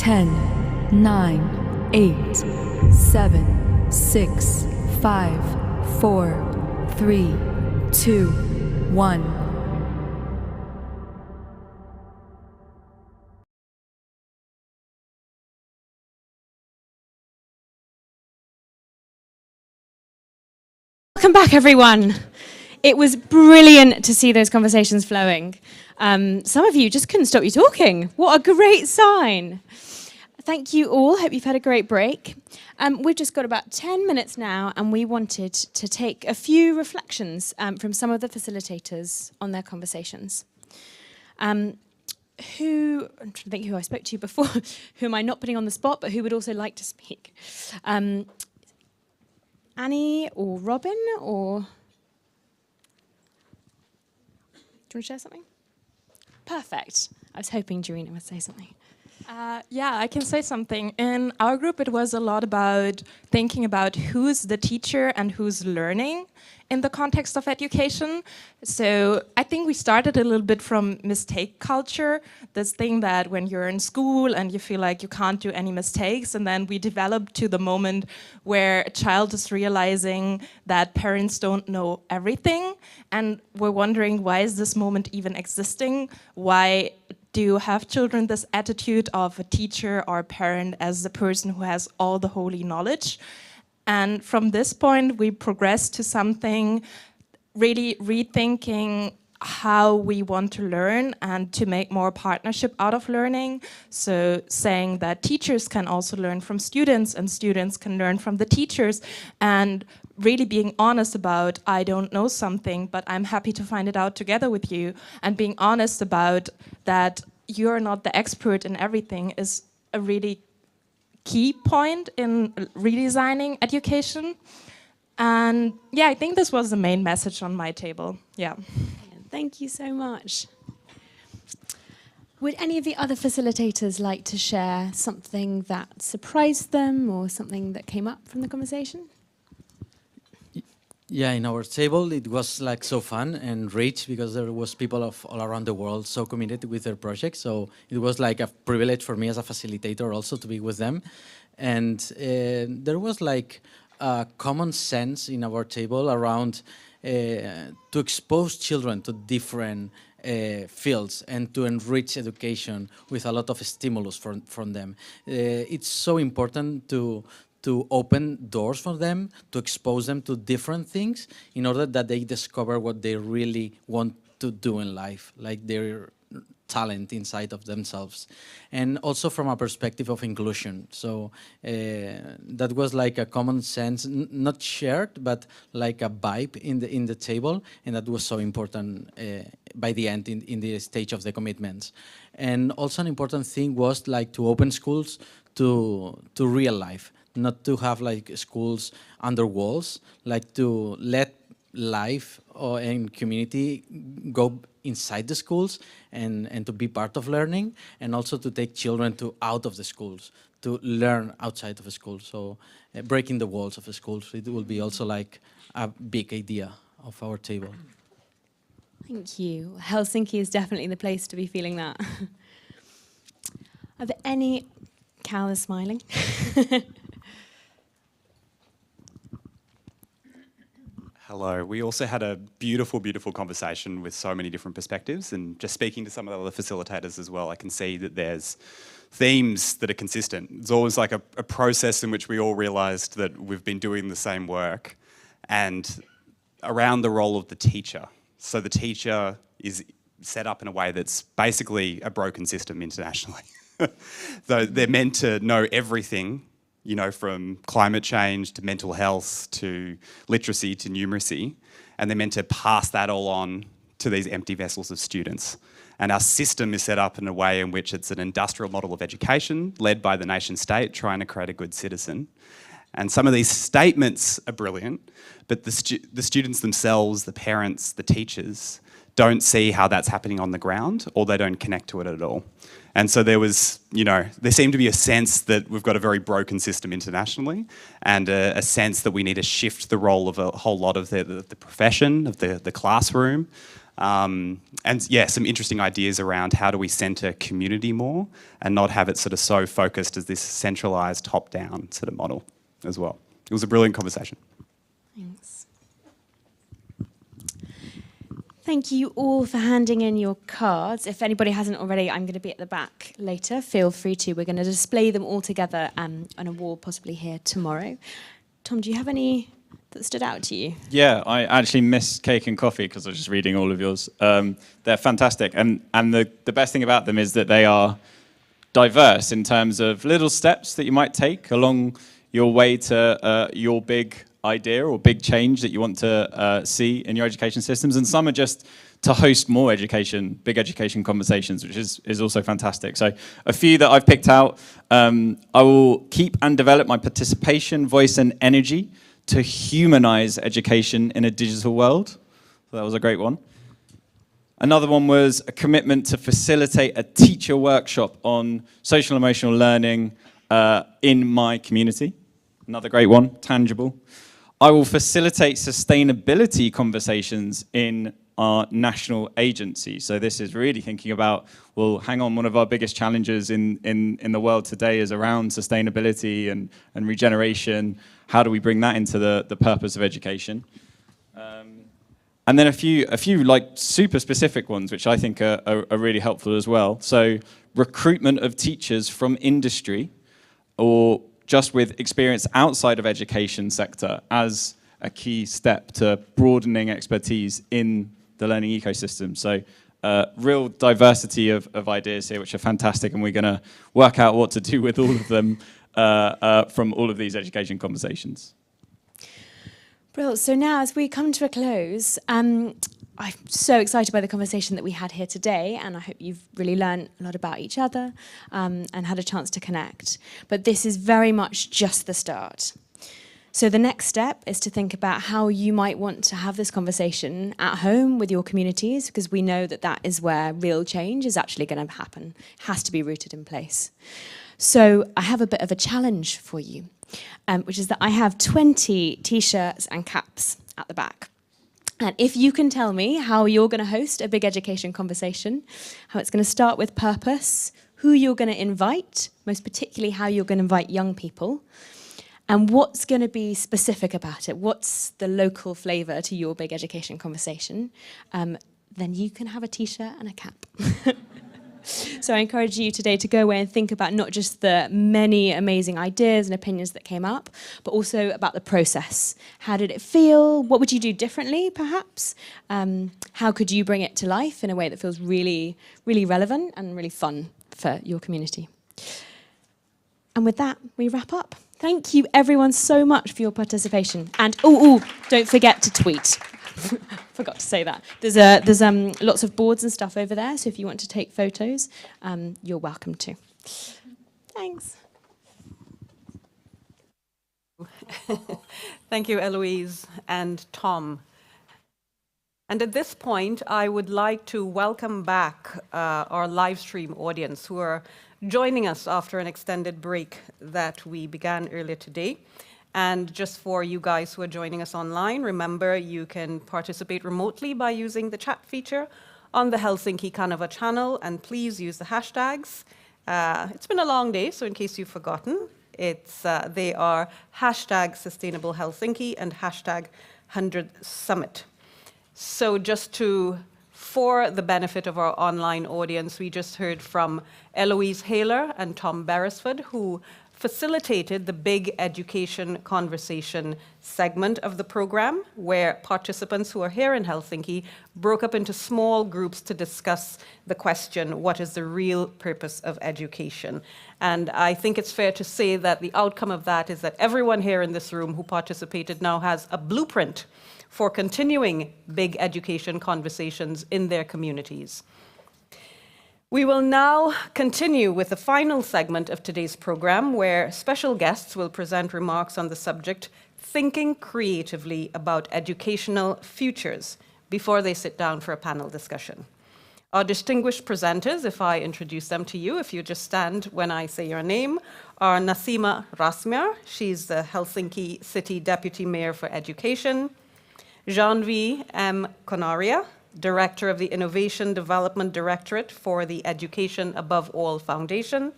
10, 9, 8, 7, 6, 5, 4, 3, 2, 1. Welcome back, everyone. It was brilliant to see those conversations flowing. Some of you just couldn't stop you talking. What a great sign. Thank you all. Hope you've had a great break. We've just got about 10 minutes now, and we wanted to take a few reflections from some of the facilitators on their conversations. I'm trying to think who I spoke to before, who am I not putting on the spot, but who would also like to speak? Annie or Robin, or do you want to share something? Perfect. I was hoping Jarina would say something. Yeah, I can say something. In our group, it was a lot about thinking about who's the teacher and who's learning in the context of education. So I think we started a little bit from mistake culture, this thing that when you're in school and you feel like you can't do any mistakes, and then we developed to the moment where a child is realizing that parents don't know everything, and we're wondering, why is this moment even existing? Why do you have children this attitude of a teacher or a parent as the person who has all the holy knowledge? And from this point, we progressed to something really rethinking how we want to learn and to make more partnership out of learning. So saying that teachers can also learn from students and students can learn from the teachers, and really being honest about, I don't know something, but I'm happy to find it out together with you, and being honest about that you're not the expert in everything is a really key point in redesigning education. And yeah, I think this was the main message on my table. Yeah. Thank you so much. Would any of the other facilitators like to share something that surprised them or something that came up from the conversation? Yeah, in our table it was like so fun and rich because there was people of all around the world so committed with their project. So it was like a privilege for me as a facilitator also to be with them. And there was like a common sense in our table around to expose children to different fields and to enrich education with a lot of stimulus from them. It's so important to open doors for them, to expose them to different things in order that they discover what they really want to do in life, like their talent inside of themselves. And also from a perspective of inclusion. So that was like a common sense, not shared, but like a vibe in the table. And that was so important by the end in the stage of the commitments. And also an important thing was like to open schools to real life. Not to have like schools under walls, like to let life and community go inside the schools and to be part of learning, and also to take children to out of the schools, to learn outside of the school. So breaking the walls of the schools, it will be also like a big idea of our table. Thank you. Helsinki is definitely the place to be feeling that. Are there any... Cal is smiling. Hello. We also had a beautiful, beautiful conversation with so many different perspectives, and just speaking to some of the other facilitators as well, I can see that there's themes that are consistent. It's always like a process in which we all realised that we've been doing the same work, and around the role of the teacher. So the teacher is set up in a way that's basically a broken system internationally. So they're meant to know everything, you know, from climate change to mental health to literacy to numeracy, and they're meant to pass that all on to these empty vessels of students. And our system is set up in a way in which it's an industrial model of education led by the nation state trying to create a good citizen. And some of these statements are brilliant, but the students themselves, the parents, the teachers, don't see how that's happening on the ground, or they don't connect to it at all. And so there was, you know, there seemed to be a sense that we've got a very broken system internationally, and a sense that we need to shift the role of a whole lot of the profession, of the classroom, And yeah, some interesting ideas around how do we centre community more and not have it sort of so focused as this centralised top-down sort of model as well. It was a brilliant conversation. Thanks. Thank you all for handing in your cards. If anybody hasn't already, I'm going to be at the back later. Feel free to. We're going to display them all together on a wall, possibly here tomorrow. Tom, do you have any that stood out to you? Yeah, I actually missed cake and coffee because I was just reading all of yours. They're fantastic. And the best thing about them is that they are diverse in terms of little steps that you might take along your way to your big idea or big change that you want to see in your education systems. And some are just to host more big education conversations, which is also fantastic. So a few that I've picked out, I will keep and develop my participation, voice and energy to humanize education in a digital world. So that was a great one. Another one was a commitment to facilitate a teacher workshop on social emotional learning in my community. Another great one, tangible. I will facilitate sustainability conversations in our national agency. So this is really thinking about, well, hang on, one of our biggest challenges in the world today is around sustainability and regeneration. How do we bring that into the purpose of education? And then a few like super specific ones, which I think are really helpful as well. So recruitment of teachers from industry or just with experience outside of education sector as a key step to broadening expertise in the learning ecosystem. So real diversity of ideas here, which are fantastic, and we're going to work out what to do with all of them from all of these education conversations. Brilliant. So now, as we come to a close, I'm so excited by the conversation that we had here today, and I hope you've really learned a lot about each other and had a chance to connect. But this is very much just the start. So the next step is to think about how you might want to have this conversation at home with your communities, because we know that that is where real change is actually going to happen, has to be rooted in place. So I have a bit of a challenge for you, which is that I have 20 T-shirts and caps at the back. And if you can tell me how you're going to host a big education conversation, how it's going to start with purpose, who you're going to invite, most particularly how you're going to invite young people, and what's going to be specific about it, what's the local flavour to your big education conversation, then you can have a T-shirt and a cap. So I encourage you today to go away and think about not just the many amazing ideas and opinions that came up, but also about the process. How did it feel? What would you do differently, perhaps? How could you bring it to life in a way that feels really, really relevant and really fun for your community? And with that, we wrap up. Thank you, everyone, so much for your participation. And don't forget to tweet. Forgot to say that. There's lots of boards and stuff over there, so if you want to take photos, you're welcome to. Thanks. Thank you, Eloise and Tom. And at this point, I would like to welcome back our live stream audience who are joining us after an extended break that we began earlier today. And just for you guys who are joining us online, remember you can participate remotely by using the chat feature on the Helsinki Kanoria channel, and please use the hashtags. It's been a long day, so in case you've forgotten, they are hashtag Sustainable Helsinki and hashtag HundrED Summit. So just for the benefit of our online audience, we just heard from Eloise Haler and Tom Beresford, who facilitated the big education conversation segment of the program, where participants who are here in Helsinki broke up into small groups to discuss the question, what is the real purpose of education? And I think it's fair to say that the outcome of that is that everyone here in this room who participated now has a blueprint for continuing big education conversations in their communities. We will now continue with the final segment of today's program, where special guests will present remarks on the subject, thinking creatively about educational futures, before they sit down for a panel discussion. Our distinguished presenters, if I introduce them to you, if you just stand when I say your name, are Nasima Razmyar. She's the Helsinki City Deputy Mayor for Education. Janhvi M. Kanoria, Director of the Innovation Development Directorate for the Education Above All Foundation.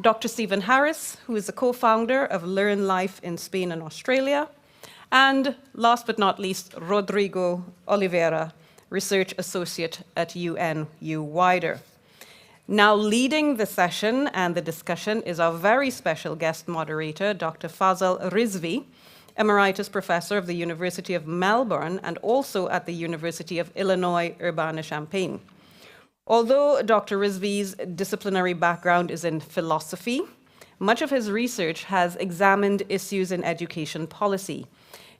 Dr. Stephen Harris, who is the co-founder of LearnLife in Spain and Australia. And last but not least, Rodrigo Oliveira, Research Associate at UNU-WIDER. Now leading the session and the discussion is our very special guest moderator, Dr. Fazal Rizvi, Emeritus Professor of the University of Melbourne and also at the University of Illinois Urbana-Champaign. Although Dr. Rizvi's disciplinary background is in philosophy, much of his research has examined issues in education policy.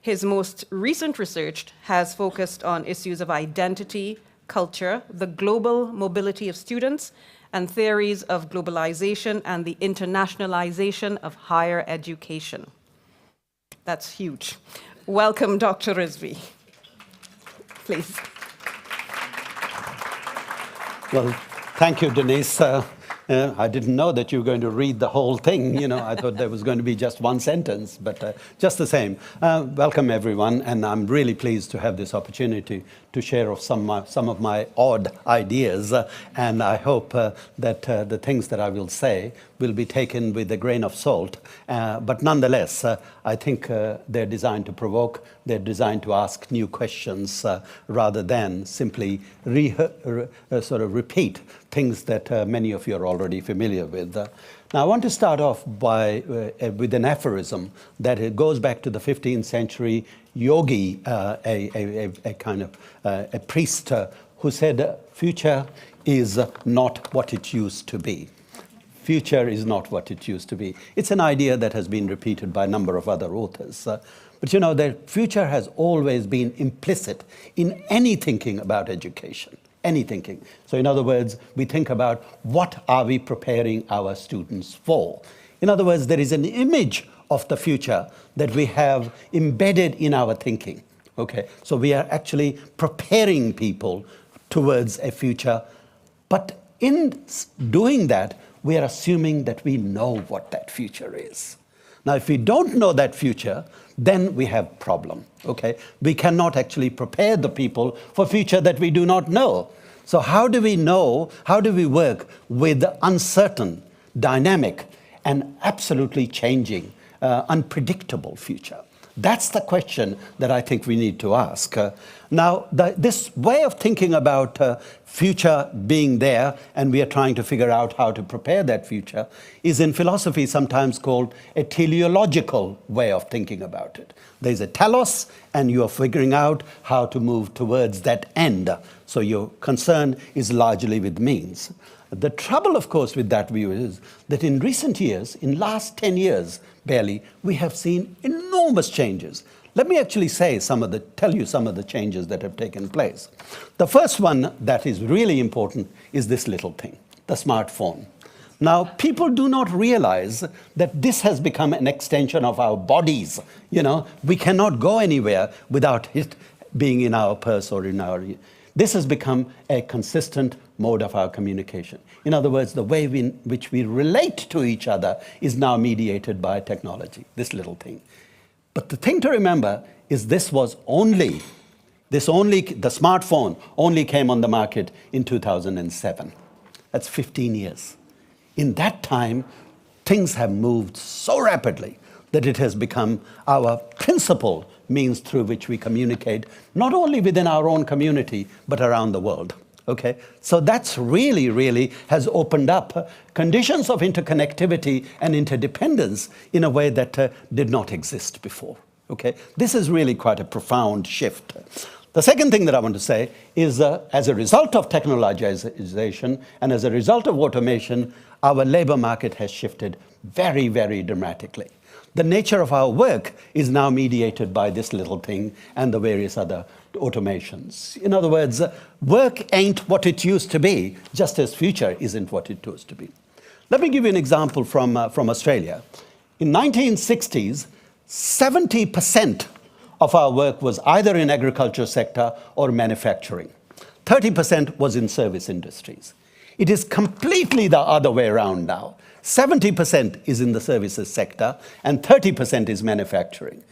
His most recent research has focused on issues of identity, culture, the global mobility of students, and theories of globalization and the internationalization of higher education. That's huge. Welcome, Dr. Rizvi. Please. Well, thank you, Denise. I didn't know that you were going to read the whole thing. You know, I thought there was going to be just one sentence, but just the same. Welcome, everyone, and I'm really pleased to have this opportunity to share of some of my odd ideas, and I hope that the things that I will say will be taken with a grain of salt. But nonetheless, I think they're designed to provoke, they're designed to ask new questions rather than simply sort of repeat things that many of you are already familiar with. Now, I want to start off with an aphorism that it goes back to the 15th century yogi, a kind of a priest who said, "Future is not what it used to be." Future is not what it used to be. It's an idea that has been repeated by a number of other authors. But you know, the future has always been implicit in any thinking about education. Any thinking. So in other words, we think about what are we preparing our students for? In other words, there is an image of the future that we have embedded in our thinking. Okay, so we are actually preparing people towards a future, but in doing that, we are assuming that we know what that future is. Now, if we don't know that future, then we have a problem, okay? We cannot actually prepare the people for a future that we do not know. So how do we know, how do we work with the uncertain, dynamic, and absolutely changing, unpredictable future? That's the question that I think we need to ask. Now, this way of thinking about future being there, and we are trying to figure out how to prepare that future, is in philosophy sometimes called a teleological way of thinking about it. There's a telos, and you are figuring out how to move towards that end. So your concern is largely with means. The trouble, of course, with that view is that in recent years, in last 10 years, barely, we have seen enormous changes. Let me actually tell you some of the changes that have taken place. The first one that is really important is this little thing, the smartphone. Now, people do not realize that this has become an extension of our bodies. You know, we cannot go anywhere without it being in our purse or in our... This has become a consistent mode of our communication. In other words, the way in which we relate to each other is now mediated by technology, this little thing. But the thing to remember is the smartphone only came on the market in 2007. That's 15 years. In that time, things have moved so rapidly that it has become our principal means through which we communicate, not only within our own community, but around the world. Okay, so that's really has opened up conditions of interconnectivity and interdependence in a way that did not exist before. Okay, this is really quite a profound shift. The second thing that I want to say is as a result of technologization and as a result of automation, our labor market has shifted very dramatically. The nature of our work is now mediated by this little thing and the various other automations. In other words, work ain't what it used to be, just as future isn't what it used to be. Let me give you an example from Australia. In 1960s, 70% of our work was either in agriculture sector or manufacturing. 30% was in service industries. It is completely the other way around now. 70% is in the services sector and 30% is manufacturing.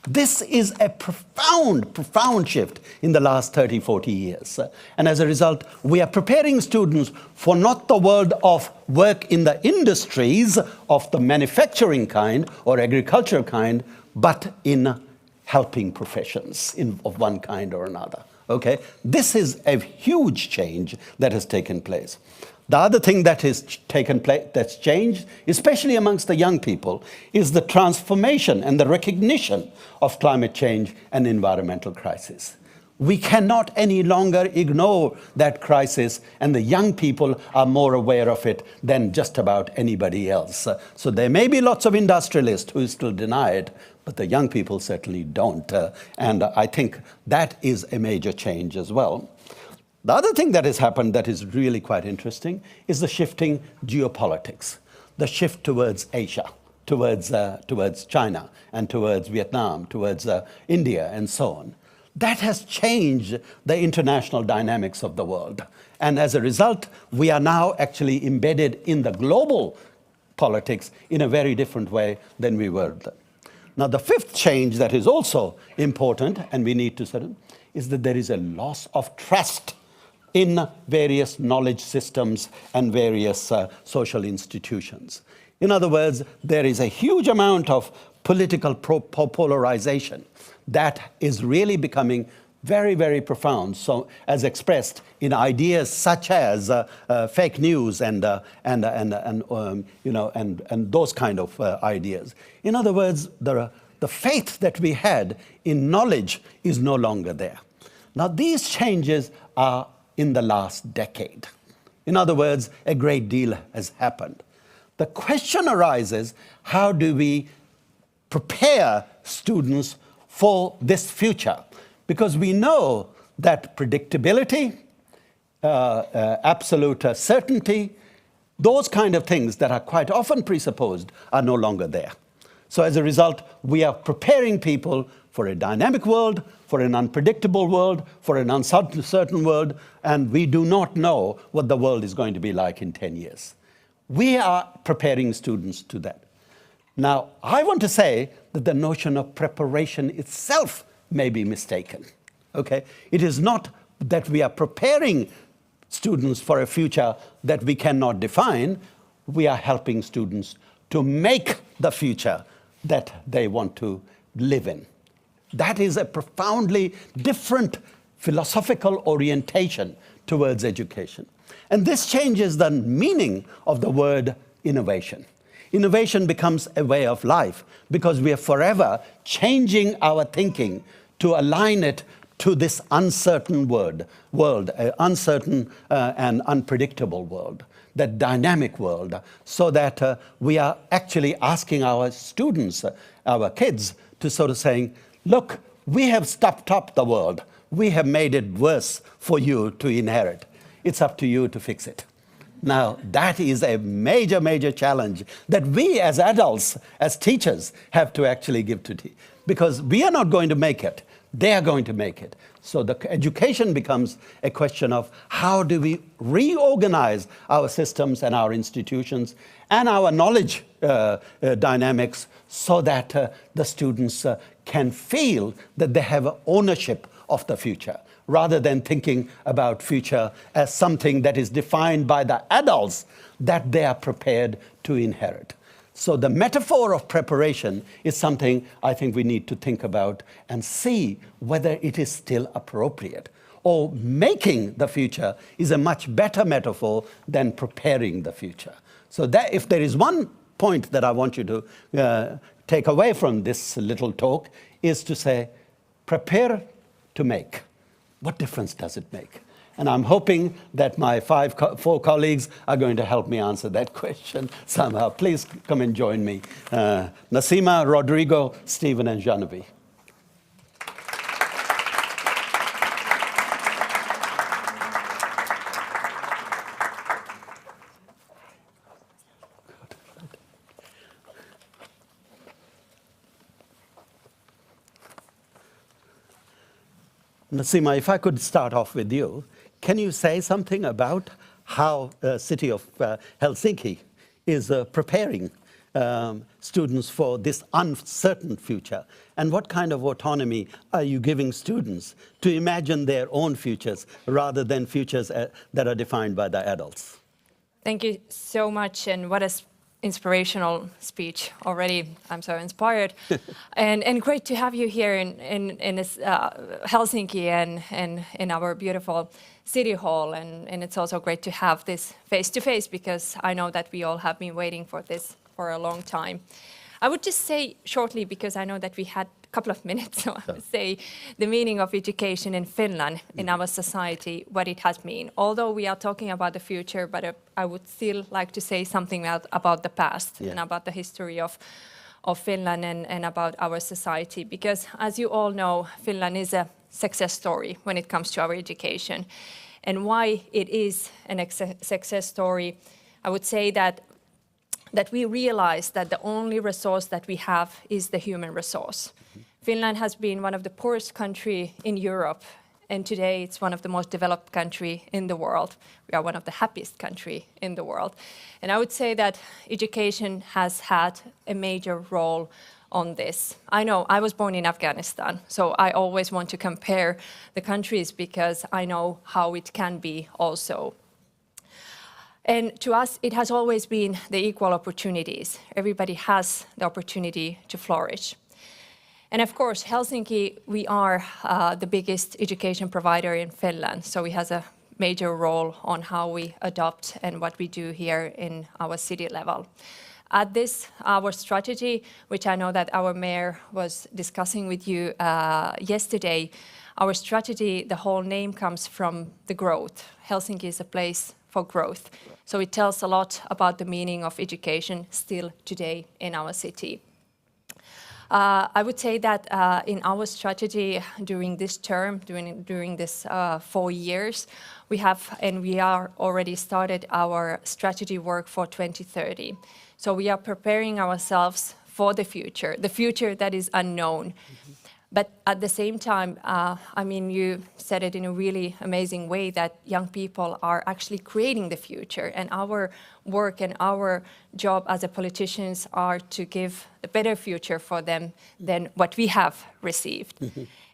This is a profound, profound shift in the last 30, 40 years. And as a result, we are preparing students for not the world of work in the industries of the manufacturing kind or agricultural kind, but in helping professions of one kind or another. Okay? This is a huge change that has taken place. The other thing that has taken place, that's changed, especially amongst the young people, is the transformation and the recognition of climate change and environmental crisis. We cannot any longer ignore that crisis, and the young people are more aware of it than just about anybody else. So there may be lots of industrialists who still deny it, but the young people certainly don't. And I think that is a major change as well. The other thing that has happened that is really quite interesting is the shifting geopolitics, the shift towards Asia, towards China, and towards Vietnam, towards India, and so on. That has changed the international dynamics of the world. And as a result, we are now actually embedded in the global politics in a very different way than we were then. Now, the fifth change that is also important, and we need to settle, is that there is a loss of trust in various knowledge systems and various social institutions. In other words, there is a huge amount of political polarization that is really becoming very, very profound, so as expressed in ideas such as fake news and those kind of ideas. In other words, the faith that we had in knowledge is no longer there. Now, these changes are in the last decade. In other words, a great deal has happened. The question arises, how do we prepare students for this future? Because we know that predictability, absolute certainty, those kind of things that are quite often presupposed are no longer there. So as a result, we are preparing people for a dynamic world, for an unpredictable world, for an uncertain world, and we do not know what the world is going to be like in 10 years. We are preparing students to that. Now, I want to say that the notion of preparation itself may be mistaken. Okay? It is not that we are preparing students for a future that we cannot define. We are helping students to make the future that they want to live in. That is a profoundly different philosophical orientation towards education. And this changes the meaning of the word innovation. Innovation becomes a way of life because we are forever changing our thinking to align it to this uncertain world, uncertain and unpredictable world, that dynamic world, so that we are actually asking our students, our kids, to sort of saying, look, we have stuffed up the world. We have made it worse for you to inherit. It's up to you to fix it. Now, that is a major, major challenge that we as adults, as teachers, have to actually give to because we are not going to make it. They are going to make it. So the education becomes a question of how do we reorganize our systems and our institutions and our knowledge dynamics so that the students can feel that they have ownership of the future, rather than thinking about future as something that is defined by the adults that they are prepared to inherit. So the metaphor of preparation is something I think we need to think about and see whether it is still appropriate. Or making the future is a much better metaphor than preparing the future. So that if there is one point that I want you to take away from this little talk is to say, prepare to make. What difference does it make? And I'm hoping that my four colleagues are going to help me answer that question somehow. Please come and join me. Nasima, Rodrigo, Stephen, and Janhvi. Nasima, if I could start off with you, can you say something about how the city of Helsinki is preparing students for this uncertain future? And what kind of autonomy are you giving students to imagine their own futures rather than futures that are defined by the adults? Thank you so much, and what an inspirational speech already. I'm so inspired. and great to have you here in this, Helsinki and in our beautiful City Hall. And it's also great to have this face-to-face, because I know that we all have been waiting for this for a long time. I would just say shortly, because I know that we had a couple of minutes, so I would say the meaning of education in Finland, in our society, what it has been. Although we are talking about the future, but I would still like to say something about the past and about the history of Finland and about our society. Because as you all know, Finland is a success story when it comes to our education. And why it is a success story, I would say that we realize that the only resource that we have is the human resource. Finland has been one of the poorest countries in Europe, and today it's one of the most developed countries in the world. We are one of the happiest countries in the world. And I would say that education has had a major role on this. I know I was born in Afghanistan, so I always want to compare the countries, because I know how it can be also. And to us, it has always been the equal opportunities. Everybody has the opportunity to flourish. And of course, Helsinki, we are the biggest education provider in Finland, so it has a major role on how we adopt and what we do here in our city level. At this, our strategy, which I know that our mayor was discussing with you yesterday, our strategy, the whole name comes from the growth. Helsinki is a place for growth. So it tells a lot about the meaning of education still today in our city. I would say that in our strategy during this term, during this 4 years, we are already started our strategy work for 2030. So we are preparing ourselves for the future that is unknown. But at the same time, I mean, you said it in a really amazing way, that young people are actually creating the future, and our work and our job as a politicians are to give a better future for them than what we have received.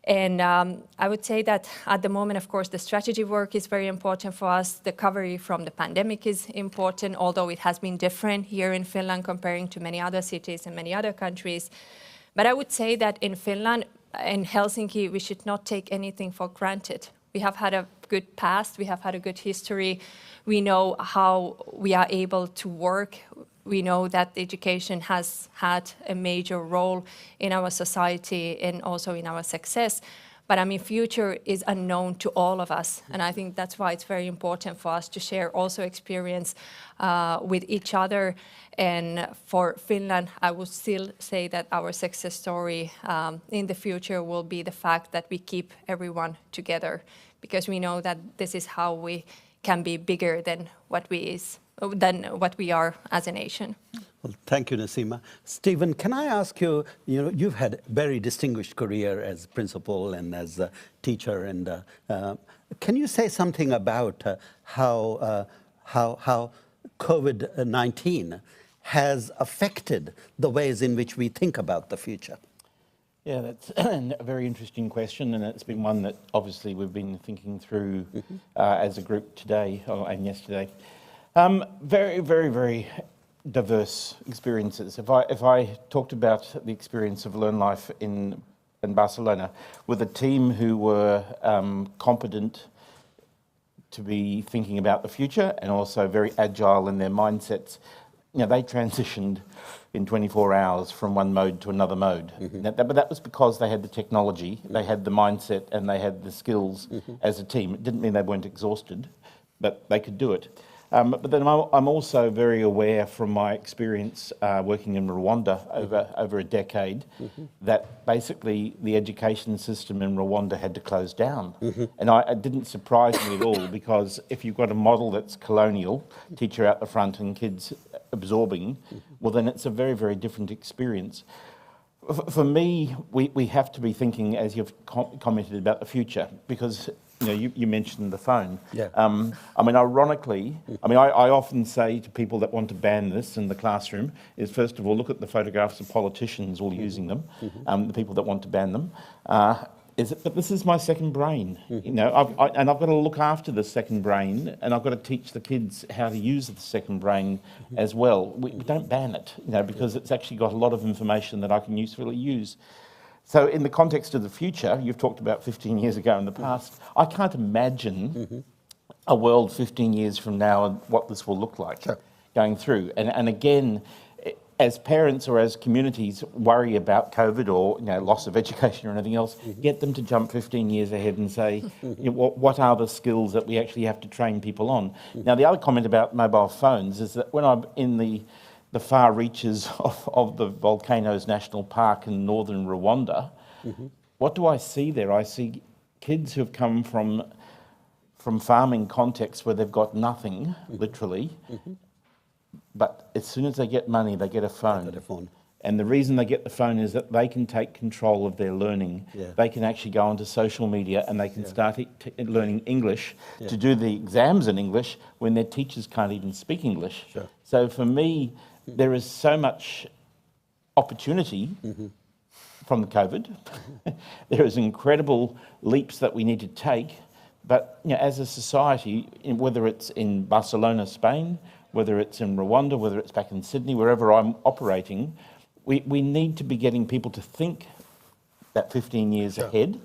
And I would say that at the moment, of course, the strategy work is very important for us. The recovery from the pandemic is important, although it has been different here in Finland comparing to many other cities and many other countries. But I would say that in Finland, in Helsinki, we should not take anything for granted. We have had a good past, we have had a good history, we know how we are able to work, we know that education has had a major role in our society and also in our success. But I mean, future is unknown to all of us, and I think that's why it's very important for us to share also experience with each other. And for Finland, I would still say that our success story in the future will be the fact that we keep everyone together, because we know that this is how we can be bigger than what we are as a nation. Well, thank you, Nasima. Stephen, can I ask you, you've had a very distinguished career as principal and as a teacher, and can you say something about how COVID-19 has affected the ways in which we think about the future? Yeah, that's a very interesting question, and it's been one that obviously we've been thinking through as a group today and yesterday. Very, very, very diverse experiences. If I talked about the experience of LearnLife in Barcelona with a team who were competent to be thinking about the future and also very agile in their mindsets, they transitioned in 24 hours from one mode to another mode. But that was because they had the technology, they had the mindset, and they had the skills as a team. It didn't mean they weren't exhausted, but they could do it. But then I'm also very aware from my experience working in Rwanda over a decade that basically the education system in Rwanda had to close down. And it didn't surprise me at all, because if you've got a model that's colonial, teacher out the front and kids absorbing, well then it's a very, very different experience. For me, we have to be thinking, as you've commented, about the future, because you mentioned the phone. Yeah. I mean, ironically, I often say to people that want to ban this in the classroom is, first of all, look at the photographs of politicians all using them, the people that want to ban them. But this is my second brain, and I've got to look after the second brain, and I've got to teach the kids how to use the second brain as well. We don't ban it, because it's actually got a lot of information that I can usefully use. So in the context of the future, you've talked about 15 years ago in the past, I can't imagine a world 15 years from now and what this will look like going through. And again, as parents or as communities worry about COVID or loss of education or anything else, get them to jump 15 years ahead and say, what are the skills that we actually have to train people on? Now, the other comment about mobile phones is that when I'm in the far reaches of the Volcanoes National Park in northern Rwanda, what do I see there? I see kids who've come from farming contexts where they've got nothing, literally, but as soon as they get money, they get a phone. And the reason they get the phone is that they can take control of their learning. They can actually go onto social media and they can start learning English to do the exams in English when their teachers can't even speak English. So for me, there is so much opportunity from the COVID. There is incredible leaps that we need to take. But as a society, whether it's in Barcelona, Spain, whether it's in Rwanda, whether it's back in Sydney, wherever I'm operating, we need to be getting people to think that 15 years ahead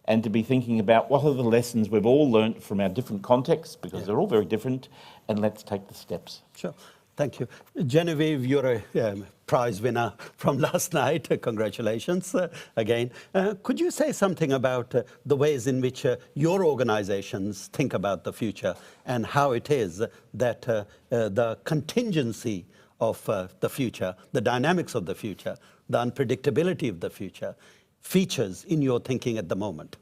and to be thinking about what are the lessons we've all learnt from our different contexts, because they're all very different, and let's take the steps. Sure. Thank you. Genevieve, you're a prize winner from last night. Congratulations again. Could you say something about the ways in which your organizations think about the future and how it is that the contingency of the future, the dynamics of the future, the unpredictability of the future features in your thinking at the moment?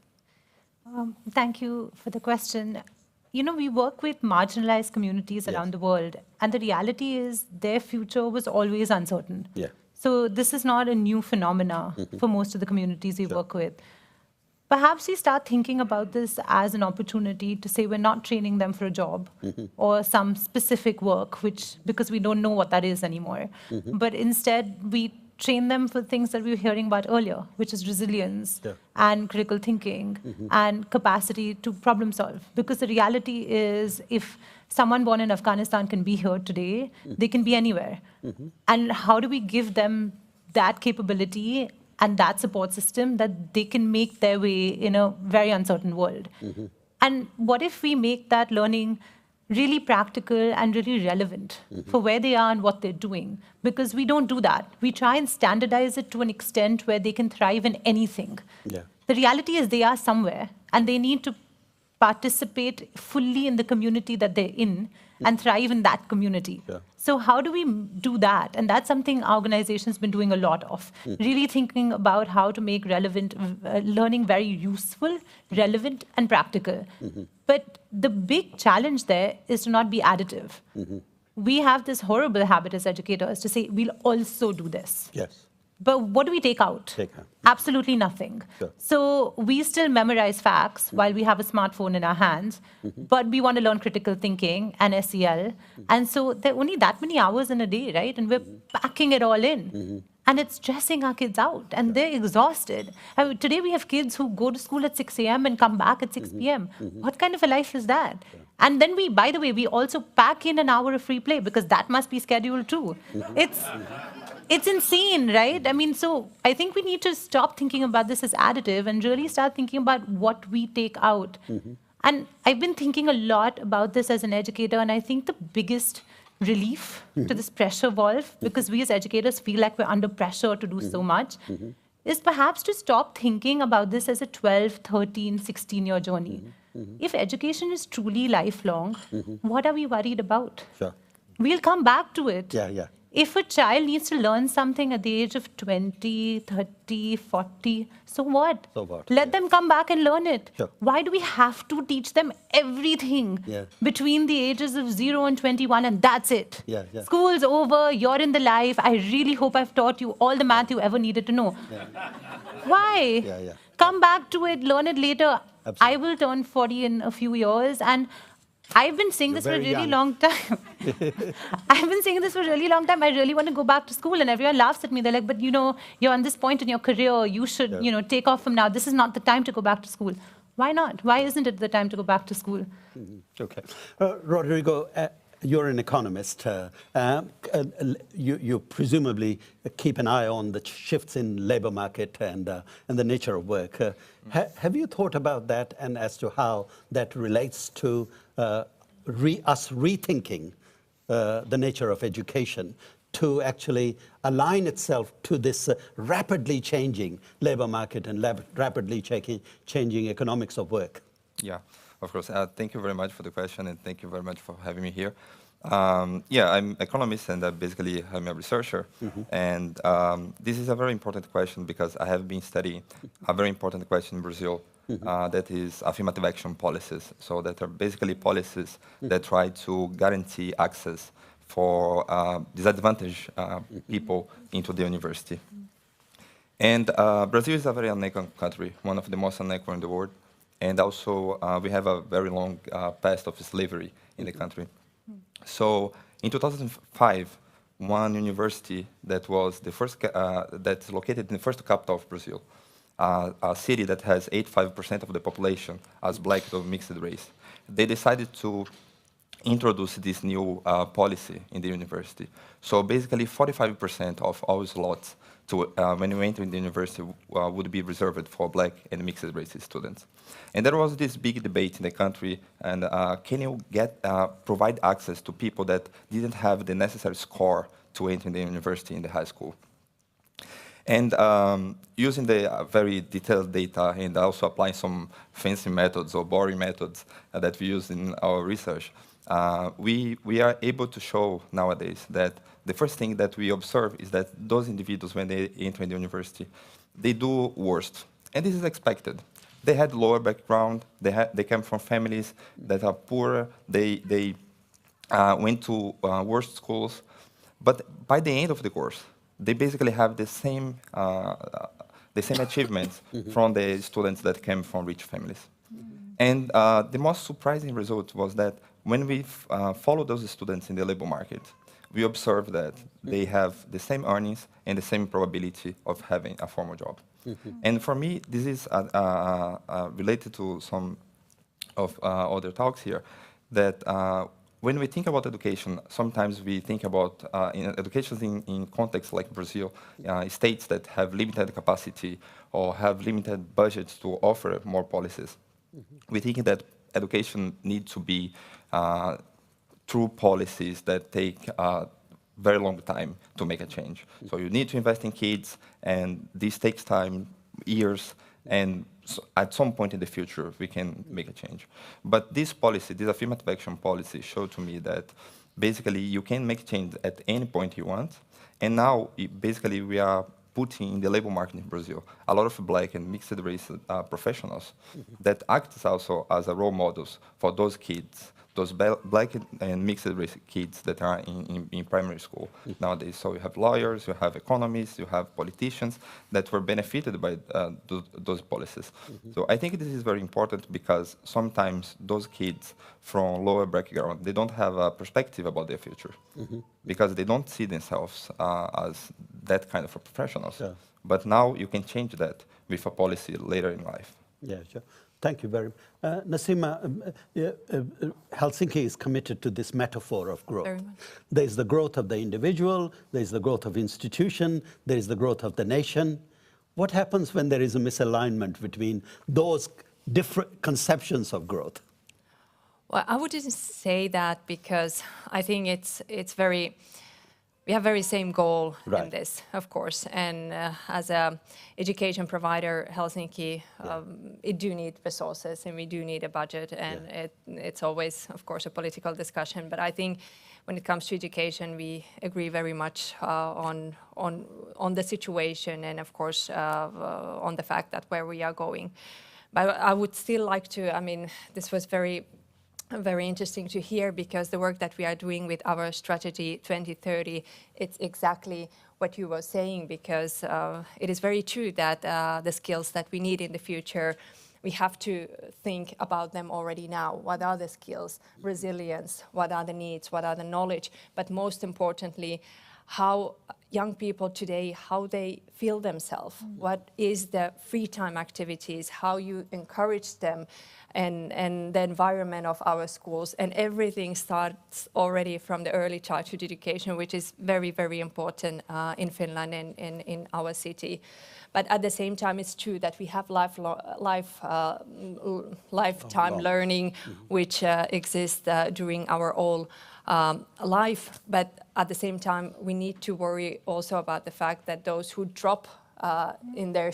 Thank you for the question. We work with marginalized communities around the world, and the reality is their future was always uncertain. So this is not a new phenomena for most of the communities we work with. Perhaps we start thinking about this as an opportunity to say we're not training them for a job or some specific work, because we don't know what that is anymore. But instead, we train them for things that we were hearing about earlier, which is resilience and critical thinking and capacity to problem solve. Because the reality is, if someone born in Afghanistan can be here today, they can be anywhere. And how do we give them that capability and that support system that they can make their way in a very uncertain world? And what if we make that learning really practical and really relevant for where they are and what they're doing? Because we don't do that. We try and standardize it to an extent where they can thrive in anything. The reality is they are somewhere, and they need to participate fully in the community that they're in and thrive in that community. So how do we do that? And that's something our organization's been doing a lot of, really thinking about how to make relevant learning very useful, relevant, and practical. But the big challenge there is to not be additive. We have this horrible habit as educators to say, we'll also do this. But what do we take out? Absolutely nothing. So we still memorize facts while we have a smartphone in our hands, but we want to learn critical thinking and SEL. And so there are only that many hours in a day, right? And we're packing it all in. And it's stressing our kids out, and they're exhausted. Today we have kids who go to school at 6 a.m. and come back at 6 p.m. What kind of a life is that? And then by the way, we also pack in an hour of free play, because that must be scheduled too. It's insane, right? So I think we need to stop thinking about this as additive and really start thinking about what we take out. And I've been thinking a lot about this as an educator, and I think the biggest relief to this pressure valve, because we as educators feel like we're under pressure to do so much, is perhaps to stop thinking about this as a 12, 13, 16-year journey. If education is truly lifelong, what are we worried about? We'll come back to it. If a child needs to learn something at the age of 20, 30, 40, so what? Let them come back and learn it. Why do we have to teach them everything between the ages of 0 and 21 and that's it? School's over, you're in the life. I really hope I've taught you all the math you ever needed to know. Why? Come back to it, learn it later. I will turn 40 in a few years, and I've been saying this for a really long time. I've been saying this for a really long time. I really want to go back to school, and everyone laughs at me. They're like, but you're on this point in your career. You should, take off from now. This is not the time to go back to school. Why not? Why isn't it the time to go back to school? Okay. Rodrigo, you're an economist. You presumably keep an eye on the shifts in labor market and the nature of work. Have you thought about that and as to how that relates to us rethinking the nature of education to actually align itself to this rapidly changing labor market and rapidly changing economics of work? Yeah, of course. Thank you very much for the question, and thank you very much for having me here. Yeah, I'm an economist, and basically I'm a researcher. And this is a very important question because I have been studying a very important question in Brazil, that is affirmative action policies. So that are basically policies that try to guarantee access for disadvantaged people into the university. And Brazil is a very unequal country, one of the most unequal in the world. And also, we have a very long past of slavery in the country. So, in 2005, one university that was the first, that's located in the first capital of Brazil, a city that has 85% of the population as black or mixed race, they decided to introduce this new policy in the university. So basically 45% of all slots to, when you enter in the university would be reserved for black and mixed race students. And there was this big debate in the country, and can you provide access to people that didn't have the necessary score to enter in the university in the high school? And using the very detailed data and also applying some fancy methods or boring methods that we use in our research, we are able to show nowadays that the first thing that we observe is that those individuals, when they enter the university, they do worst. And this is expected. They had lower background, they came from families that are poorer, they went to worse schools, but by the end of the course, they basically have the same achievements from the students that came from rich families. And the most surprising result was that when we follow those students in the labor market, we observe that they have the same earnings and the same probability of having a formal job. And for me, this is related to some of other talks here, that when we think about education, sometimes we think about education in contexts like Brazil, states that have limited capacity or have limited budgets to offer more policies. We think that education needs to be through policies that take a very long time to make a change. So you need to invest in kids, and this takes time, years, and so at some point in the future, we can make a change. But this policy, this affirmative action policy, showed to me that basically you can make change at any point you want. And now, basically, we are putting in the labor market in Brazil a lot of black and mixed race professionals that act also as a role models for those kids, those black and mixed race kids that are in primary school nowadays. So you have lawyers, you have economists, you have politicians that were benefited by those policies. So I think this is very important because sometimes those kids from lower background, they don't have a perspective about their future because they don't see themselves as that kind of a professionals. Yeah. But now you can change that with a policy later in life. Yeah, sure. Thank you very much. Nasima, Helsinki is committed to this metaphor of growth. Very much. There's the growth of the individual, there's the growth of institution, there's the growth of the nation. What happens when there is a misalignment between those different conceptions of growth? Well, I wouldn't say that because I think it's very... We have very same goal in this, of course, and as a education provider, Helsinki, it do need resources and we do need a budget, and it's always, of course, a political discussion. But I think when it comes to education, we agree very much on the situation and, of course, on the fact that where we are going. But I would still like to, I mean, this was very interesting to hear because the work that we are doing with our strategy 2030, it's exactly what you were saying, because it is very true that the skills that we need in the future we have to think about them already now. What are the skills, resilience, what are the needs, what are the knowledge, but most importantly, how young people today, how they feel themselves, what is the free time activities, how you encourage them, and the environment of our schools. And everything starts already from the early childhood education, which is very, very important in Finland and in our city. But at the same time, it's true that we have lifetime learning, which exists during our whole life. But at the same time, we need to worry also about the fact that those who drop in their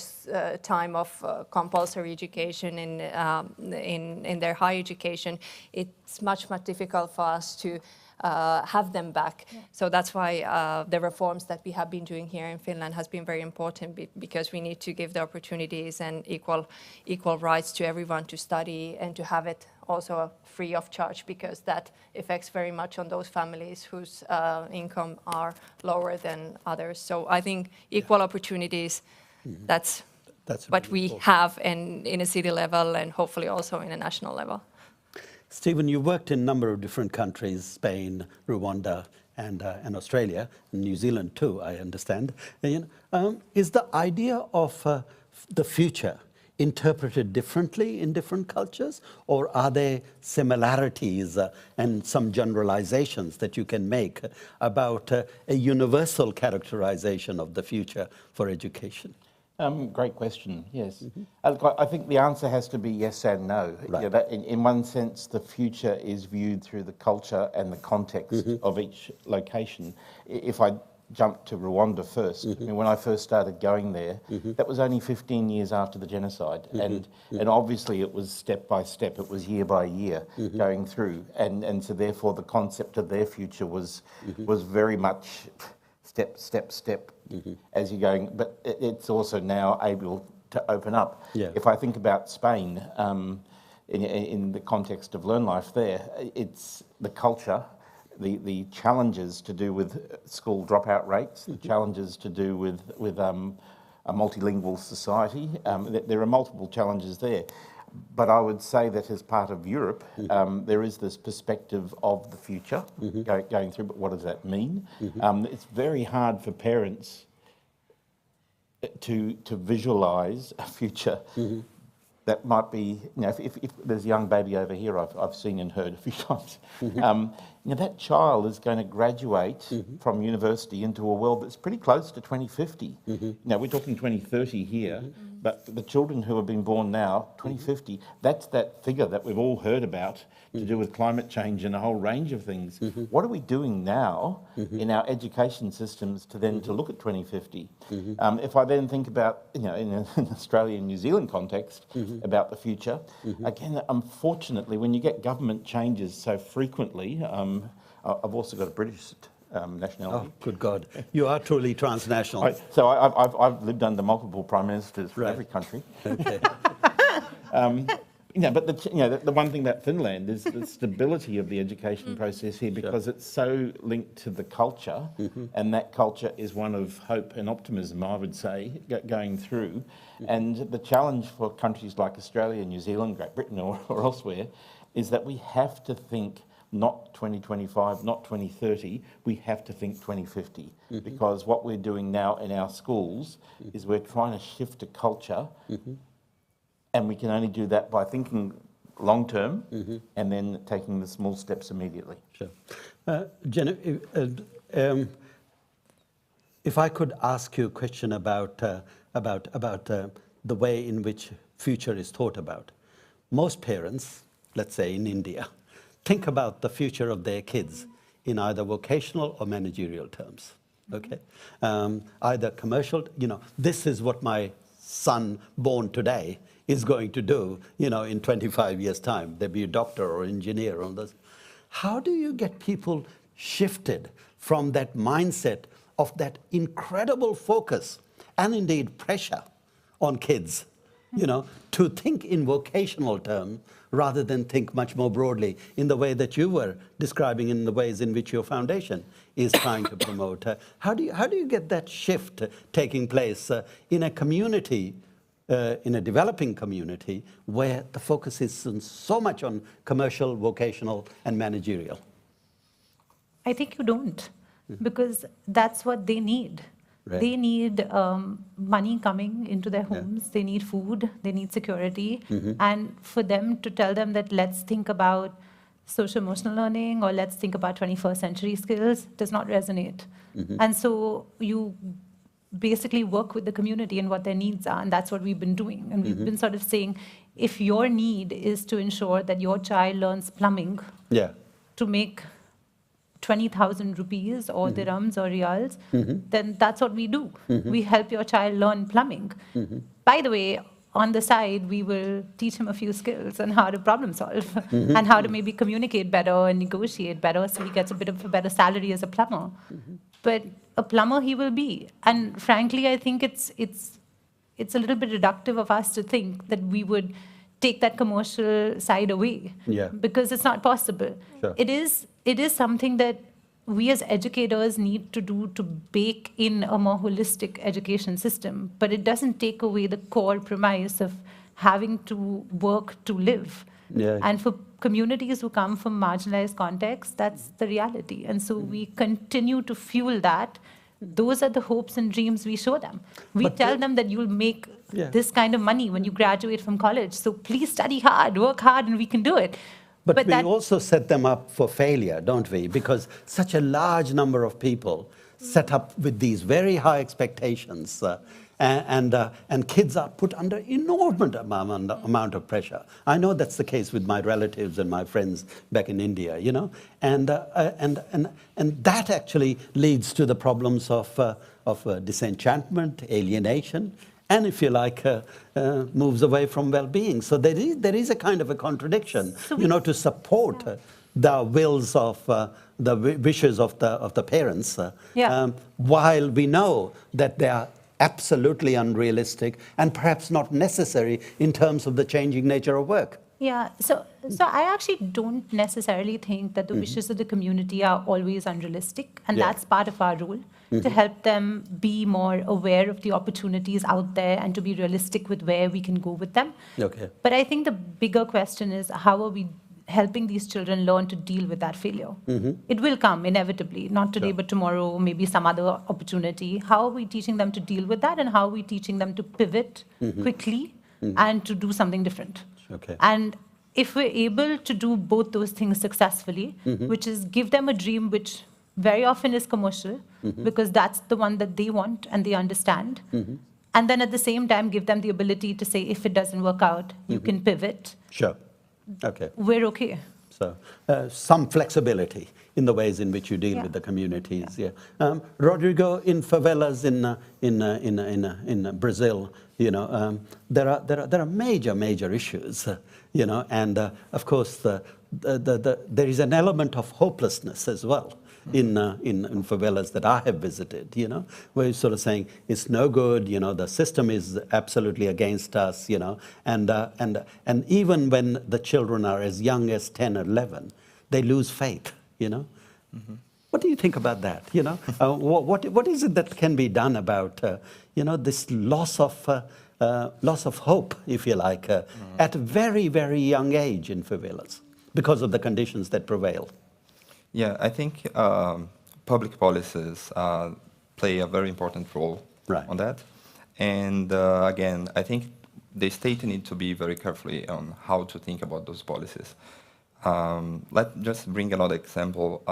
time of compulsory education in their high education, it's much difficult for us to have them back. Yeah. So that's why the reforms that we have been doing here in Finland has been very important, because we need to give the opportunities and equal rights to everyone to study and to have it also free of charge, because that affects very much on those families whose income are lower than others. So I think equal opportunities, that's what we have in a city level and hopefully also in a national level. Stephen, you worked in a number of different countries, Spain, Rwanda, and Australia, and New Zealand too, I understand. Is the idea of the future interpreted differently in different cultures, or are there similarities and some generalizations that you can make about a universal characterization of the future for education? Great question, yes. I think the answer has to be yes and no. Right. Yeah, that in one sense, the future is viewed through the culture and the context of each location. If I jump to Rwanda first, I mean, when I first started going there, that was only 15 years after the genocide. And obviously it was step by step, it was year by year going through. And so therefore the concept of their future was very much step, as you're going, but it's also now able to open up. Yeah. If I think about Spain, in the context of LearnLife there, it's the culture, the challenges to do with school dropout rates, the challenges to do with a multilingual society. There are multiple challenges there. But I would say that as part of Europe, there is this perspective of the future going through, but what does that mean? It's very hard for parents to visualise a future that might be, if there's a young baby over here I've seen and heard a few times, that child is going to graduate from university into a world that's pretty close to 2050. Now, we're talking 2030 here, but the children who have been born now, 2050, that's that figure that we've all heard about to do with climate change and a whole range of things. What are we doing now in our education systems to look at 2050? If I then think about, in an Australia and New Zealand context, about the future, again, unfortunately, when you get government changes so frequently, I've also got a British nationality. Oh, good God. You are truly transnational. So I've lived under multiple prime ministers from every country. Okay. But the one thing about Finland is the stability of the education process here, because it's so linked to the culture, and that culture is one of hope and optimism, I would say, going through. And the challenge for countries like Australia, New Zealand, Great Britain or elsewhere is that we have to think not 2025, not 2030, we have to think 2050. Because what we're doing now in our schools is we're trying to shift a culture, and we can only do that by thinking long term and then taking the small steps immediately. Sure. Jenna, if I could ask you a question about the way in which future is thought about. Most parents, let's say in India, think about the future of their kids in either vocational or managerial terms, okay? Either commercial, this is what my son born today is going to do, in 25 years' time. They'll be a doctor or engineer or this. How do you get people shifted from that mindset of that incredible focus and indeed pressure on kids, to think in vocational terms rather than think much more broadly in the way that you were describing, in the ways in which your foundation is trying to promote? How do you get that shift taking place in a community in a developing community where the focus is so much on commercial, vocational, and managerial? I think you don't, because that's what they need. Right. They need money coming into their homes. They need food. They need security. And for them to tell them that let's think about social emotional learning or let's think about 21st century skills does not resonate. And so you basically work with the community and what their needs are, and that's what we've been doing. And we've been sort of saying, if your need is to ensure that your child learns plumbing to make 20,000 rupees or dirhams or riyals, then that's what we do. We help your child learn plumbing. By the way, on the side, we will teach him a few skills on how to problem solve and how to maybe communicate better and negotiate better so he gets a bit of a better salary as a plumber. But a plumber he will be. And frankly, I think it's a little bit reductive of us to think that we would take that commercial side away because it's not possible. Sure. It is something that we as educators need to do to bake in a more holistic education system, but it doesn't take away the core premise of having to work to live. And for communities who come from marginalized contexts, that's the reality. And so we continue to fuel that. Those are the hopes and dreams we show them. We tell them that you'll make this kind of money when you graduate from college. So please study hard, work hard, and we can do it. But we also set them up for failure, don't we? Because such a large number of people set up with these very high expectations, and kids are put under enormous amount of pressure. I know that's the case with my relatives and my friends back in India, you know, and that actually leads to the problems of disenchantment, alienation, and if you like, moves away from well-being. So there is a kind of a contradiction, you know, to support the wills of the wishes of the parents, while we know that they are absolutely unrealistic and perhaps not necessary in terms of the changing nature of work. Yeah, so I actually don't necessarily think that the wishes of the community are always unrealistic, and that's part of our role, to help them be more aware of the opportunities out there and to be realistic with where we can go with them. Okay. But I think the bigger question is, how are we helping these children learn to deal with that failure? It will come inevitably, not today, but tomorrow, maybe some other opportunity. How are we teaching them to deal with that, and how are we teaching them to pivot quickly and to do something different? Okay. And if we're able to do both those things successfully, which is give them a dream which very often is commercial, because that's the one that they want and they understand, and then at the same time give them the ability to say, if it doesn't work out, you can pivot. Sure. Okay. We're okay. So some flexibility in the ways in which you deal with the communities. Rodrigo, in favelas in Brazil, you know, there are major issues, you know, and of course there is an element of hopelessness as well in favelas that I have visited, you know, where you're sort of saying it's no good, you know, the system is absolutely against us, you know, and even when the children are as young as 10 or 11, they lose faith, you know. What do you think about that? You know, what is it that can be done about you know, this loss of hope, if you like, at a very young age in favelas because of the conditions that prevail? Yeah, I think public policies play a very important role on that. And again, I think the state needs to be very carefully on how to think about those policies. Let's just bring another example.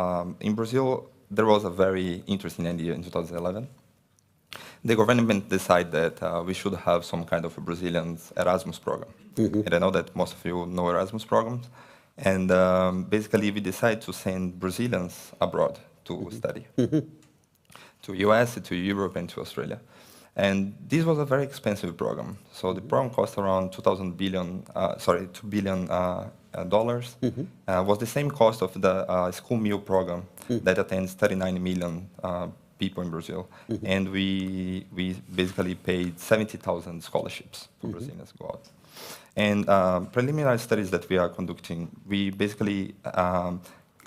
In Brazil, there was a very interesting idea in 2011. The government decided that we should have some kind of a Brazilian Erasmus program. And I know that most of you know Erasmus programs. And basically, we decided to send Brazilians abroad to study, to US, to Europe, and to Australia. And this was a very expensive program. So the program cost around $2 billion. Was the same cost of the school meal program that attends 39 million people in Brazil. And we basically paid 70,000 scholarships for Brazilians to go out. And preliminary studies that we are conducting, we basically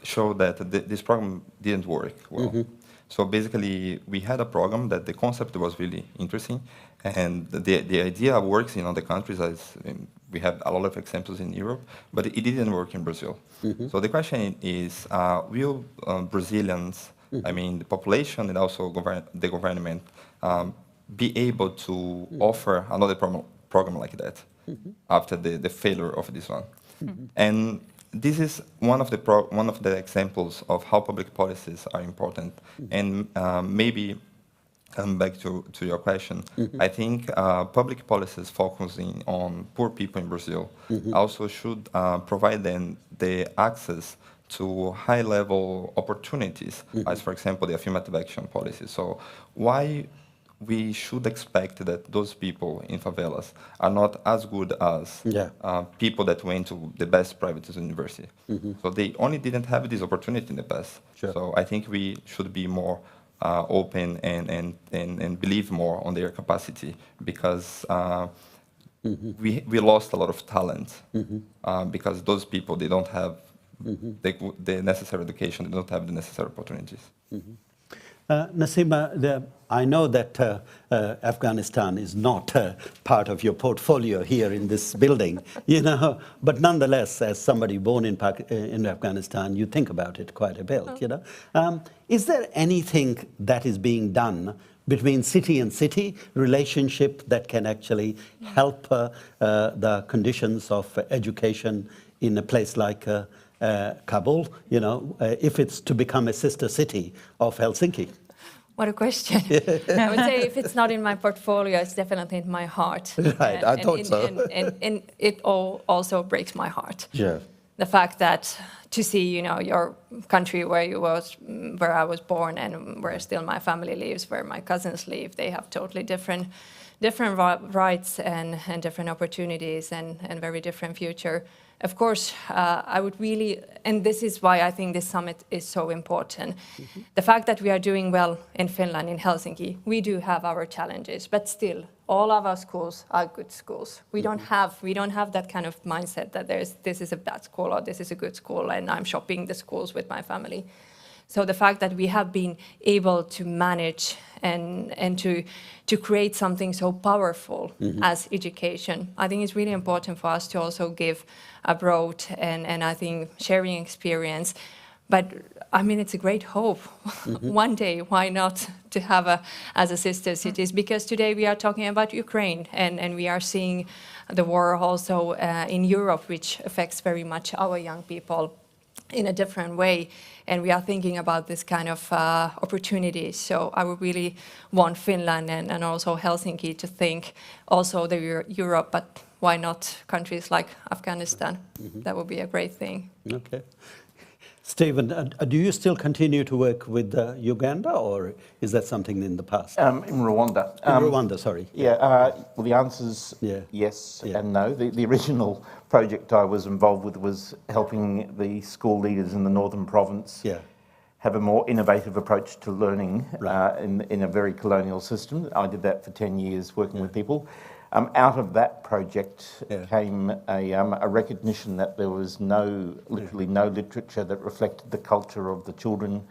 show that this program didn't work well. So basically, we had a program that the concept was really interesting, And the idea works in other countries, we have a lot of examples in Europe, but it didn't work in Brazil. So the question is, will Brazilians, I mean the population and also the government, be able to offer another program like that after the failure of this one? And this is one of the examples of how public policies are important. And maybe come back to your question, I think public policies focusing on poor people in Brazil also should provide them the access to high-level opportunities, as for example the affirmative action policy. So why we should expect that those people in favelas are not as good as people that went to the best private university. So they only didn't have this opportunity in the past. So I think we should be more open and believe more on their capacity, because we lost a lot of talent because those people, they don't have the necessary education, they don't have the necessary opportunities. Nasima, I know that Afghanistan is not part of your portfolio here in this building, you know, but nonetheless, as somebody born in Afghanistan, you think about it quite a bit, you know. Is there anything that is being done between city and city relationship that can actually help the conditions of education in a place like Kabul, you know, if it's to become a sister city of Helsinki? What a question. I would say if it's not in my portfolio, it's definitely in my heart. Right, I thought so. And it also breaks my heart. Yeah. The fact that to see, you know, your country where I was born and where still my family lives, where my cousins live, they have totally different rights and different opportunities and very different future. Of course, I would really, and this is why I think this summit is so important. The fact that we are doing well in Finland, in Helsinki, we do have our challenges, but still, all of our schools are good schools. We don't have that kind of mindset that this is a bad school or this is a good school and I'm shopping the schools with my family. So the fact that we have been able to manage and to create something so powerful as education, I think it's really important for us to also give abroad and I think sharing experience. But I mean, it's a great hope. One day, why not to have as a sister cities? Because today we are talking about Ukraine and we are seeing the war also in Europe, which affects very much our young people in a different way, and we are thinking about this kind of opportunities. So I would really want Finland and also Helsinki to think also Europe, but why not countries like Afghanistan? That would be a great thing. Okay. Stephen, do you still continue to work with Uganda, or is that something in the past? In Rwanda. In Rwanda, sorry. Yeah, well, the answer's yes and no. The original project I was involved with was helping the school leaders in the Northern Province have a more innovative approach to learning in a very colonial system. I did that for 10 years working with people. Out of that project came a recognition that there was literally no literature that reflected the culture of the children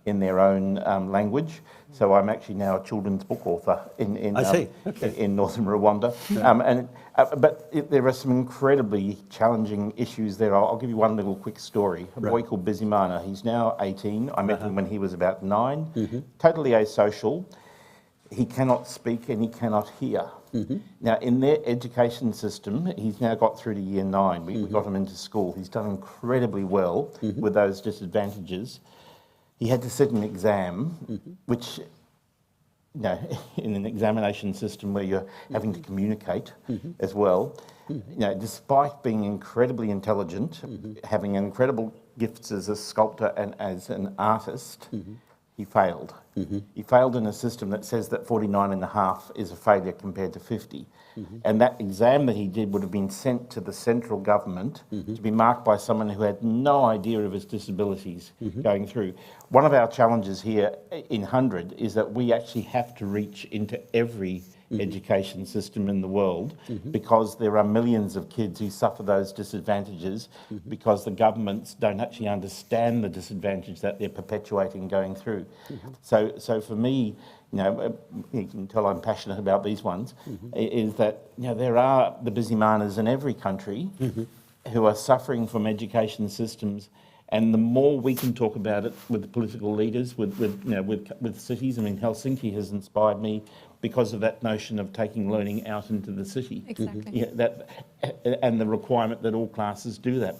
in their own language. So I'm actually now a children's book author in northern Rwanda. But there are some incredibly challenging issues there. I'll give you one little quick story. A boy called Bizimana, he's now 18. I met him when he was about 9. Totally asocial. He cannot speak and he cannot hear. Now, in their education system, he's now got through to year 9. We got him into school. He's done incredibly well with those disadvantages. He had to sit an exam, which, you know, in an examination system where you're having to communicate as well, you know, despite being incredibly intelligent, having incredible gifts as a sculptor and as an artist, he failed. He failed in a system that says that 49.5 is a failure compared to 50. And that exam that he did would have been sent to the central government to be marked by someone who had no idea of his disabilities going through. One of our challenges here in HundrED is that we actually have to reach into every education system in the world, because there are millions of kids who suffer those disadvantages because the governments don't actually understand the disadvantage that they're perpetuating going through. So for me, you can tell I'm passionate about these ones, is that there are the busy manas in every country who are suffering from education systems, and the more we can talk about it with the political leaders, with cities. I mean, Helsinki has inspired me because of that notion of taking learning out into the city. Exactly. And the requirement that all classes do that.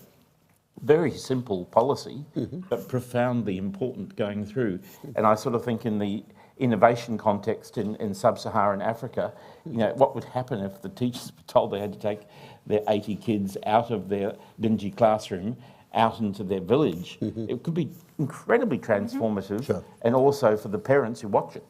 Very simple policy, but profoundly important going through. And I sort of think in the innovation context in sub-Saharan Africa, what would happen if the teachers were told they had to take their 80 kids out of their dingy classroom out into their village? It could be incredibly transformative, and also for the parents who watch it,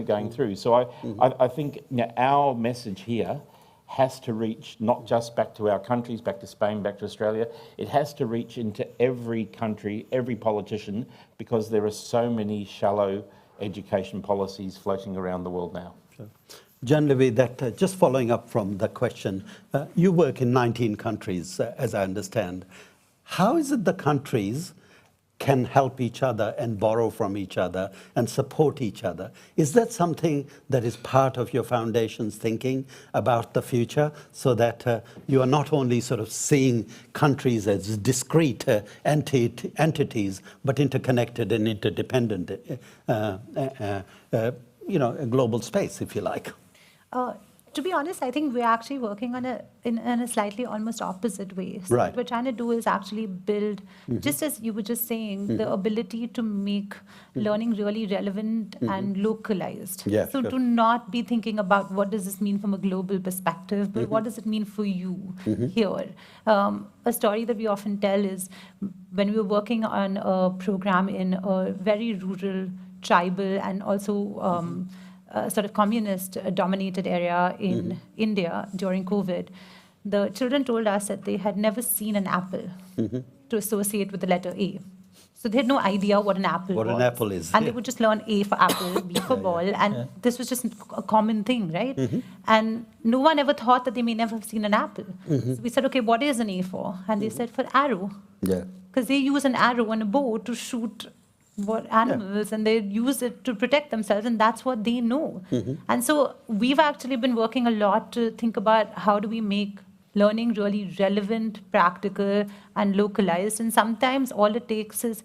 going through. So I think our message here has to reach not just back to our countries, back to Spain, back to Australia. It has to reach into every country, every politician, because there are so many shallow education policies floating around the world now. Janhvi, that just following up from the question, you work in 19 countries, as I understand. How is it the countries can help each other and borrow from each other and support each other? Is that something that is part of your foundation's thinking about the future, so that you are not only sort of seeing countries as discrete entities, but interconnected and interdependent, a global space, if you like? To be honest, I think we're actually working on in a slightly almost opposite way. So what we're trying to do is actually build, just as you were just saying, the ability to make learning really relevant and localized. So to not be thinking about what does this mean from a global perspective, but what does it mean for you here? A story that we often tell is when we were working on a program in a very rural, tribal, and also sort of communist-dominated area in India during COVID, the children told us that they had never seen an apple to associate with the letter A. So they had no idea what an apple was. What an apple is. And they would just learn A for apple, B for ball, and this was just a common thing, right? And no one ever thought that they may never have seen an apple. So we said, okay, what is an A for? And they said, for arrow. Because they use an arrow and a bow to shoot animals, and they use it to protect themselves, and that's what they know. And so we've actually been working a lot to think about how do we make learning really relevant, practical, and localized. And sometimes all it takes is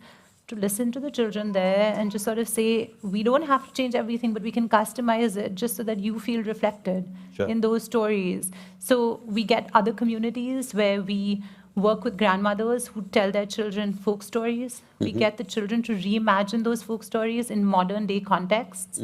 to listen to the children there and just sort of say, we don't have to change everything, but we can customize it just so that you feel reflected in those stories. So we get other communities where we work with grandmothers who tell their children folk stories. We get the children to reimagine those folk stories in modern day contexts.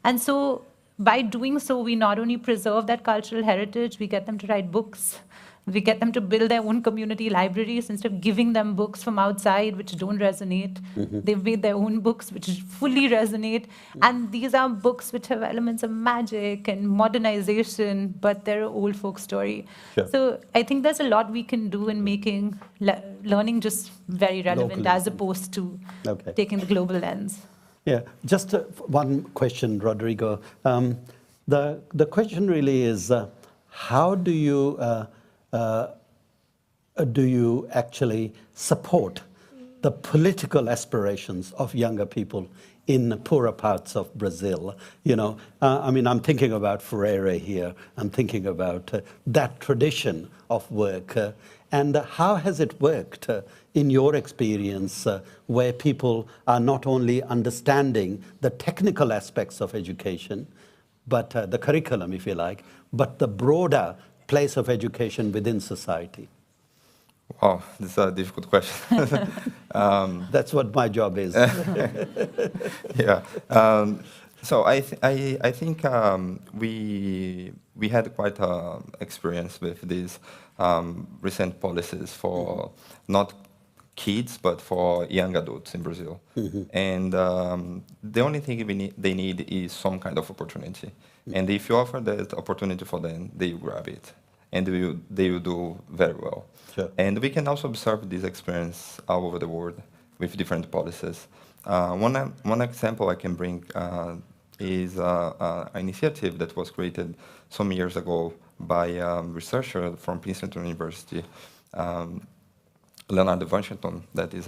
And so by doing so, we not only preserve that cultural heritage, we get them to write books. We get them to build their own community libraries instead of giving them books from outside which don't resonate. They've made their own books which fully resonate. And these are books which have elements of magic and modernization, but they're an old folk story. So I think there's a lot we can do in making learning just very relevant as opposed to taking the global lens. Just one question, Rodrigo. The question really is, how do you actually support the political aspirations of younger people in poorer parts of Brazil? I mean, I'm thinking about Freire here. I'm thinking about that tradition of work. And how has it worked in your experience where people are not only understanding the technical aspects of education, but the curriculum, if you like, but the broader place of education within society? Wow, this is a difficult question. That's what my job is. So I think we had quite experience with these recent policies for not kids, but for young adults in Brazil. And the only thing they need is some kind of opportunity. And if you offer that opportunity for them, they will grab it. And they will do very well. And we can also observe this experience all over the world with different policies. One example I can bring is an initiative that was created some years ago by a researcher from Princeton University, Leonardo Washington, that is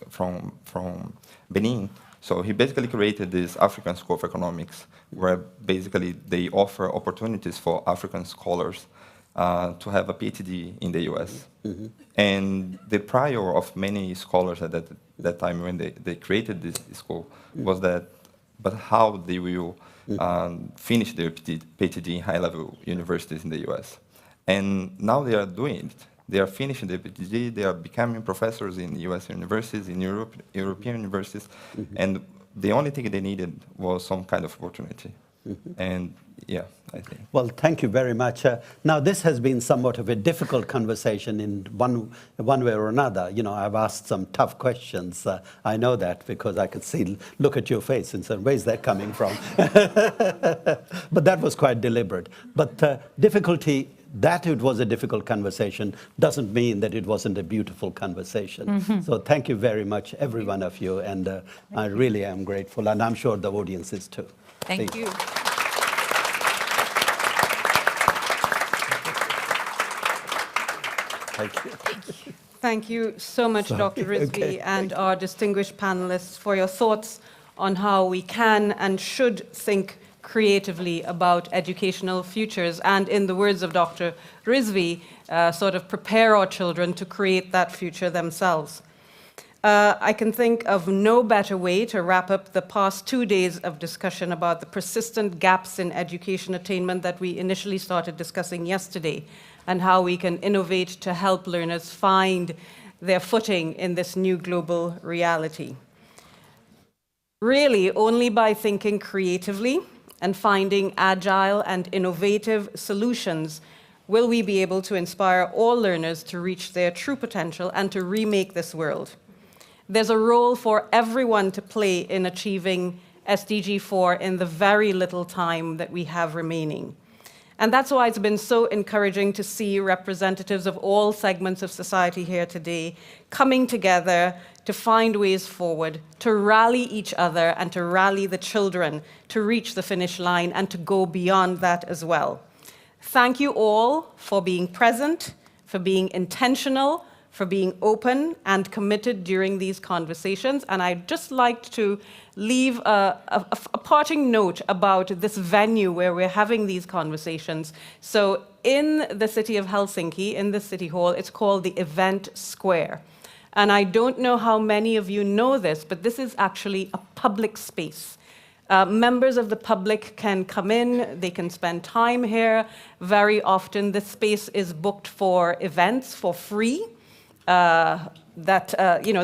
from Benin. So he basically created this African School of Economics, where basically they offer opportunities for African scholars to have a PhD in the US. Mm-hmm. And the prior of many scholars at that time when they created this school was that, but how they will finish their PhD in high-level universities in the US. And now they are doing it. They are finishing their PhD, they are becoming professors in US universities, in European universities, and the only thing they needed was some kind of opportunity. And yeah, I think. Well, thank you very much. Now, this has been somewhat of a difficult conversation in one way or another. You know, I've asked some tough questions. I know that because I could look at your face and say, where's that coming from? But that was quite deliberate. But difficulty, that it was a difficult conversation doesn't mean that it wasn't a beautiful conversation. So thank you very much, every one of you. And I really am grateful. And I'm sure the audience is too. Thank you. Thank you. Thank you so much, Dr. Rizvi, and our distinguished panelists for your thoughts on how we can and should think creatively about educational futures, and in the words of Dr. Rizvi, sort of prepare our children to create that future themselves. I can think of no better way to wrap up the past 2 days of discussion about the persistent gaps in education attainment that we initially started discussing yesterday, and how we can innovate to help learners find their footing in this new global reality. Really, only by thinking creatively and finding agile and innovative solutions will we be able to inspire all learners to reach their true potential and to remake this world. There's a role for everyone to play in achieving SDG 4 in the very little time that we have remaining. And that's why it's been so encouraging to see representatives of all segments of society here today coming together to find ways forward, to rally each other and to rally the children to reach the finish line and to go beyond that as well. Thank you all for being present, for being intentional, for being open and committed during these conversations. And I'd just like to leave a parting note about this venue where we're having these conversations. So in the city of Helsinki, in the city hall, it's called the Event Square. And I don't know how many of you know this, but this is actually a public space. Members of the public can come in, they can spend time here. Very often this space is booked for events for free. The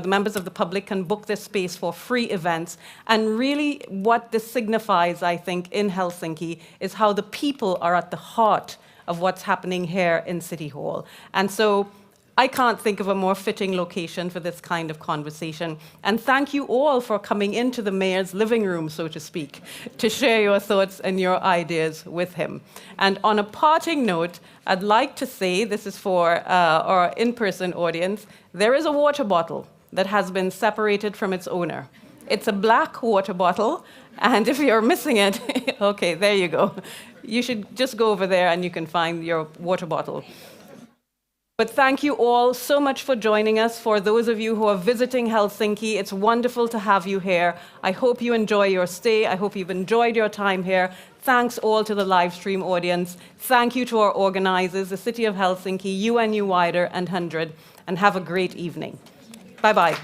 members of the public can book this space for free events. And really what this signifies, I think, in Helsinki is how the people are at the heart of what's happening here in City Hall. And so I can't think of a more fitting location for this kind of conversation. And thank you all for coming into the mayor's living room, so to speak, to share your thoughts and your ideas with him. And on a parting note, I'd like to say, this is for our in-person audience, there is a water bottle that has been separated from its owner. It's a black water bottle, and if you're missing it, okay, there you go. You should just go over there and you can find your water bottle. But thank you all so much for joining us. For those of you who are visiting Helsinki, it's wonderful to have you here. I hope you enjoy your stay. I hope you've enjoyed your time here. Thanks all to the live stream audience. Thank you to our organizers, the City of Helsinki, UNU-WIDER, and HundrED, and have a great evening. Bye-bye.